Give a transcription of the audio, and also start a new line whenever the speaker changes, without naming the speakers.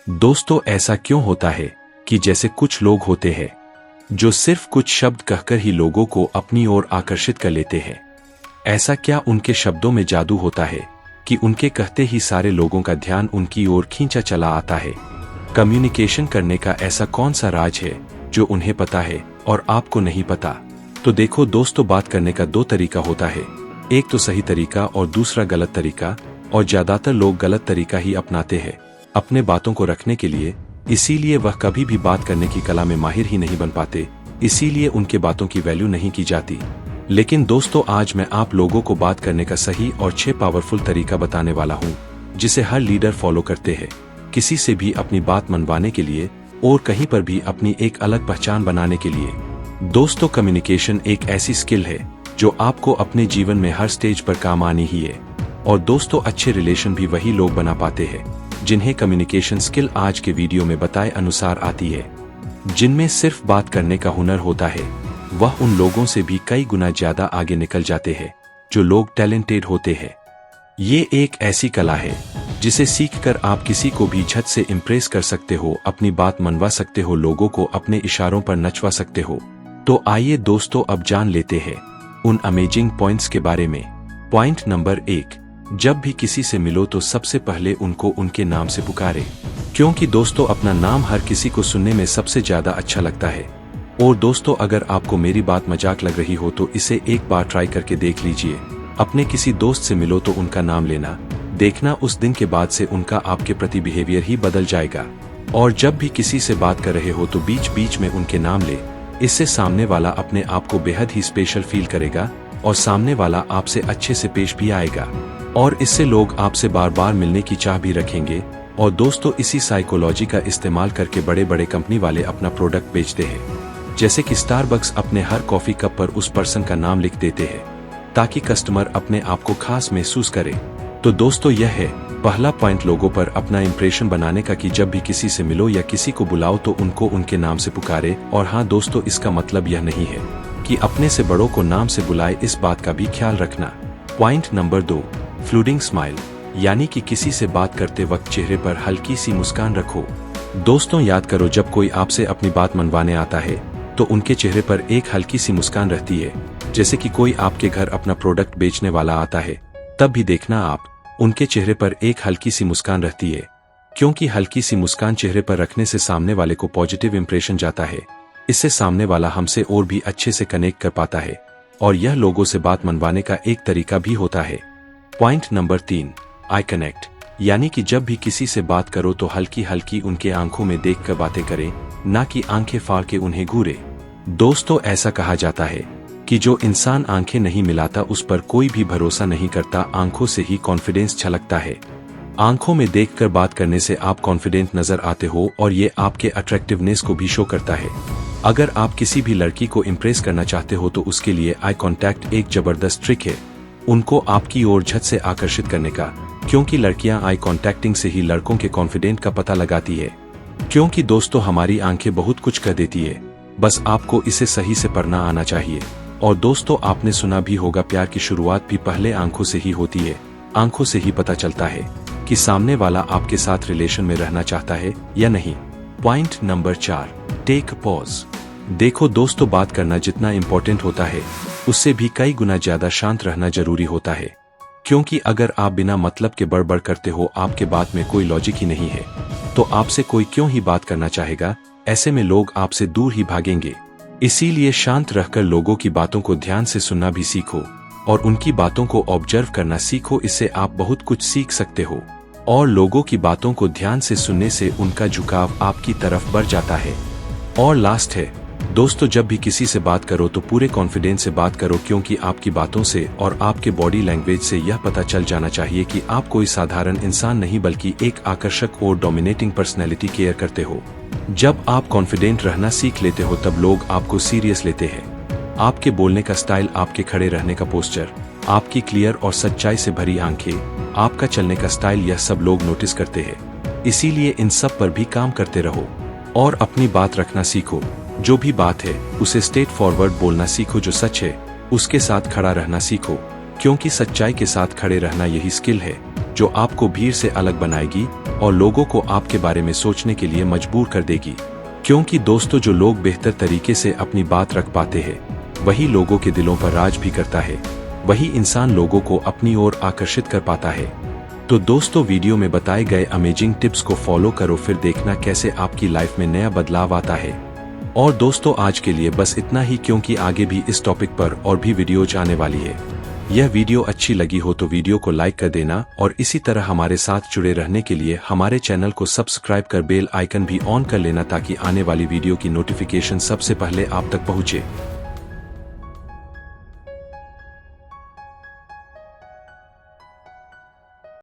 दोस्तों, ऐसा क्यों होता है कि जैसे कुछ लोग होते हैं जो सिर्फ कुछ शब्द कहकर ही लोगों को अपनी ओर आकर्षित कर लेते हैं? ऐसा क्या उनके शब्दों में जादू होता है कि उनके कहते ही सारे लोगों का ध्यान उनकी ओर खींचा चला आता है? कम्युनिकेशन करने का ऐसा कौन सा राज है जो उन्हें पता है और आपको नहीं पता? तो देखो दोस्तों, बात करने का दो तरीका होता है, एक तो सही तरीका और दूसरा गलत तरीका। और ज्यादातर लोग गलत तरीका ही अपनाते हैं अपने बातों को रखने के लिए, इसीलिए वह कभी भी बात करने की कला में माहिर ही नहीं बन पाते, इसीलिए उनके बातों की वैल्यू नहीं की जाती। लेकिन दोस्तों, आज मैं आप लोगों को बात करने का सही और 6 पावरफुल तरीका बताने वाला हूँ जिसे हर लीडर फॉलो करते हैं, किसी से भी अपनी बात मनवाने के लिए और कहीं पर भी अपनी एक अलग पहचान बनाने के लिए। दोस्तों, कम्युनिकेशन एक ऐसी स्किल है जो आपको अपने जीवन में हर स्टेज पर काम आनी ही है। और दोस्तों, अच्छे रिलेशन भी वही लोग बना पाते हैं जिन्हें कम्युनिकेशन स्किल आज के वीडियो में बताए अनुसार आती है। जिनमें सिर्फ बात करने का हुनर होता है, वह उन लोगों से भी कई गुना ज्यादा आगे निकल जाते हैं जो लोग टैलेंटेड होते हैं। ये एक ऐसी कला है जिसे सीखकर आप किसी को भी झट से इम्प्रेस कर सकते हो, अपनी बात मनवा सकते हो, लोगों को अपने इशारों पर नचवा सकते हो। तो आइए दोस्तों, अब जान लेते हैं उन अमेजिंग पॉइंट्स के बारे में। पॉइंट नंबर 1, जब भी किसी से मिलो तो सबसे पहले उनको उनके नाम से पुकारे, क्योंकि दोस्तों अपना नाम हर किसी को सुनने में सबसे ज्यादा अच्छा लगता है। और दोस्तों, अगर आपको मेरी बात मजाक लग रही हो तो इसे एक बार ट्राई करके देख लीजिए। अपने किसी दोस्त से मिलो तो उनका नाम लेना, देखना उस दिन के बाद से उनका आपके प्रति बिहेवियर ही बदल जाएगा। और जब भी किसी से बात कर रहे हो तो बीच बीच में उनके नाम ले, इससे सामने वाला अपने आप को बेहद ही स्पेशल फील करेगा और सामने वाला आपसे अच्छे से पेश भी आएगा। और इससे लोग आपसे बार बार मिलने की चाह भी रखेंगे। और दोस्तों, इसी साइकोलॉजी का इस्तेमाल करके बड़े बड़े कंपनी वाले अपना प्रोडक्ट बेचते हैं, जैसे कि स्टारबक्स अपने हर कॉफी कप पर उस पर्सन का नाम लिख देते हैं ताकि कस्टमर अपने आप को खास महसूस करे। तो दोस्तों, यह है पहला पॉइंट लोगों पर अपना इंप्रेशन बनाने का कि जब भी किसी से मिलो या किसी को बुलाओ तो उनको उनके नाम से पुकारे। और हाँ दोस्तों, इसका मतलब यह नहीं है कि अपने से बड़ों को नाम से बुलाए, इस बात का भी ख्याल रखना। पॉइंट नंबर 2, फ्लूडिंग स्माइल, यानी कि किसी से बात करते वक्त चेहरे पर हल्की सी मुस्कान रखो। दोस्तों, याद करो, जब कोई आपसे अपनी बात मनवाने आता है तो उनके चेहरे पर एक हल्की सी मुस्कान रहती है। जैसे कि कोई आपके घर अपना प्रोडक्ट बेचने वाला आता है, तब भी देखना आप उनके चेहरे पर एक हल्की सी मुस्कान रहती है, क्योंकि हल्की सी मुस्कान चेहरे पर रखने से सामने वाले को पॉजिटिव इंप्रेशन जाता है। इससे सामने वाला हमसे और भी अच्छे से कनेक्ट कर पाता है और यह लोगों से बात मनवाने का एक तरीका भी होता है। पॉइंट नंबर 3, आई कनेक्ट, यानी कि जब भी किसी से बात करो तो हल्की हल्की उनके आंखों में देखकर बातें करें, ना कि आंखें फाड़ के उन्हें घूरे। दोस्तों, ऐसा कहा जाता है कि जो इंसान आंखें नहीं मिलाता उस पर कोई भी भरोसा नहीं करता, आंखों से ही कॉन्फिडेंस छलकता है। आंखों में देखकर बात करने से आप कॉन्फिडेंट नजर आते हो और ये आपके अट्रैक्टिवनेस को भी शो करता है। अगर आप किसी भी लड़की को इम्प्रेस करना चाहते हो तो उसके लिए आई कॉन्टैक्ट एक जबरदस्त ट्रिक है उनको आपकी ओर झट से आकर्षित करने का, क्योंकि लड़कियां आई कॉन्टैक्टिंग से ही लड़कों के कॉन्फिडेंट का पता लगाती है। क्योंकि दोस्तों, हमारी आंखें बहुत कुछ कह देती है, बस आपको इसे सही से पढ़ना आना चाहिए। और दोस्तों, आपने सुना भी होगा, प्यार की शुरुआत भी पहले आंखों से ही होती है। आंखों से ही पता चलता है कि सामने वाला आपके साथ रिलेशन में रहना चाहता है या नहीं। Point number 4, take pause. देखो दोस्तों, बात करना जितना इम्पोर्टेंट होता है उससे भी कई गुना ज्यादा शांत रहना जरूरी होता है। क्योंकि अगर आप बिना मतलब के बड़बड़ करते हो, आपके बात में कोई लॉजिक ही नहीं है, तो आपसे कोई क्यों ही बात करना चाहेगा। ऐसे में लोग आपसे दूर ही भागेंगे। इसीलिए शांत रहकर लोगों की बातों को ध्यान से सुनना भी सीखो और उनकी बातों को ऑब्जर्व करना सीखो। इससे आप बहुत कुछ सीख सकते हो और लोगों की बातों को ध्यान से सुनने से उनका झुकाव आपकी तरफ बढ़ जाता है। और लास्ट है दोस्तों, जब भी किसी से बात करो तो पूरे कॉन्फिडेंस से बात करो, क्योंकि आपकी बातों से और आपके बॉडी लैंग्वेज से यह पता चल जाना चाहिए कि आप कोई साधारण इंसान नहीं बल्कि एक आकर्षक और डोमिनेटिंग पर्सनैलिटी केयर करते हो। जब आप कॉन्फिडेंट रहना सीख लेते हो तब लोग आपको सीरियस लेते हैं। आपके बोलने का स्टाइल, आपके खड़े रहने का पोस्चर, आपकी क्लियर और सच्चाई से भरी आंखें, आपका चलने का स्टाइल, यह सब लोग नोटिस करते हैं। इसीलिए इन सब पर भी काम करते रहो और अपनी बात रखना सीखो। जो भी बात है उसे स्ट्रेट फॉरवर्ड बोलना सीखो, जो सच है उसके साथ खड़ा रहना सीखो, क्योंकि सच्चाई के साथ खड़े रहना यही स्किल है जो आपको भीड़ से अलग बनाएगी और लोगों को आपके बारे में सोचने के लिए मजबूर कर देगी। क्योंकि दोस्तों, जो लोग बेहतर तरीके से अपनी बात रख पाते हैं वही लोगों के दिलों पर राज भी करता है। वही इंसान लोगों को अपनी ओर आकर्षित कर पाता है। तो दोस्तों, वीडियो में बताए गए अमेजिंग टिप्स को फॉलो करो, फिर देखना कैसे आपकी लाइफ में नया बदलाव आता है। और दोस्तों, आज के लिए बस इतना ही, क्योंकि आगे भी इस टॉपिक पर और भी वीडियोज आने वाली है। यह वीडियो अच्छी लगी हो तो वीडियो को लाइक कर देना और इसी तरह हमारे साथ जुड़े रहने के लिए हमारे चैनल को सब्सक्राइब कर बेल आइकन भी ऑन कर लेना, ताकि आने वाली वीडियो की नोटिफिकेशन सबसे पहले आप तक पहुंचे।